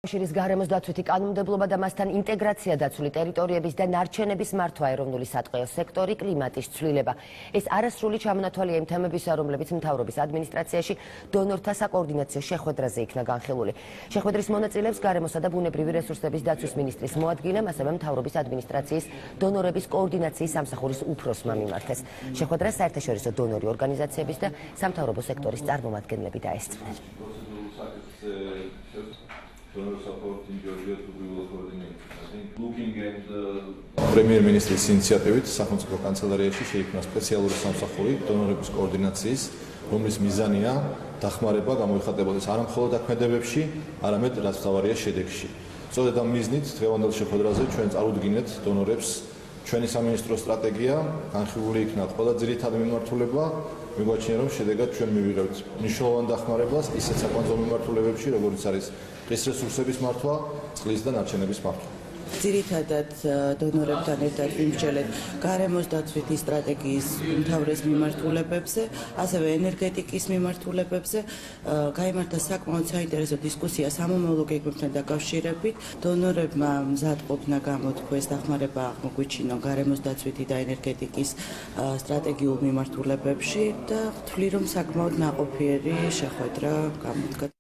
შირის გარემოს დაცვითი კანონმდებლობა და მასთან ინტეგრაცია დაცული ტერიტორიების და ნარჩენების მართვა ეროვნული სატყეო სექტორი კლიმატის ცვლილება. ეს არასრული ჩამონათვალია იმ თემებისა, რომლებიც მთავრობის ადმინისტრაციაში დონორთა საკოორდინაციო შეხვედრაზე იქნა განხილული. შეხვედრის მონაწილეებს გარემოსა და ბუნებრივი რესურსების დაცვის მინისტრის მოადგილემ, ასევე მთავრობის ადმინისტრაციის დონორების კოორდინაციის სამსახურის უფროსმა მიმართეს. შეხვედრას საერთაშორისო დონორი ორგანიზაციების და სამთავრობო სექტორის წარმომადგენლები დაესწრნენ. პრემიერ-მინისტრის ინიციატივით სახელმწიფო კანცელარიაში შეიქმნა სპეციალური სამსახური დონორების კოორდინაციის, რომლის მიზანია დახმარება გამოიხატებოდეს არა მხოლოდ დაქმედებებში, არამედ რაც მთავარია შედეგში. სწორედ ამ მიზნით დღევანდელ შეხვედრაზე ჩვენ წარუდგინეთ დონორებს ჩვენი სამინისტრო სტრატეგია, განხილული იქნა ყველა ძირითადი მიმართულება, მიგვაჩნია რომ შედეგად ჩვენ მივიღებთ მნიშვნელოვან დახმარებას ისეთ საკვანძო მიმართულებებში, როგორიც არის ტყის რესურსების მართვა, წყლის და ნარჩენების მართვა. ძირითადად დონორებთან ერთად ვიმსჯელეთ გარემოს დაცვითი სტრატეგიის უმთავრეს მიმართულებებზე, ასევე ენერგეტიკის მიმართულებებზე. გაიმართა საკმაოდ საინტერესო დისკუსია სამომავლო გეგმებთან დაკავშირებით. დონორებმა მზადყოფნა გამოთქვეს დახმარება აღმოგვიჩინონ გარემოს დაცვითი და ენერგეტიკის სტრატეგიულ მიმართულებებში და ვთვლი, რომ საკმაოდ ნაყოფიერი შეხვედრა გამოდგა.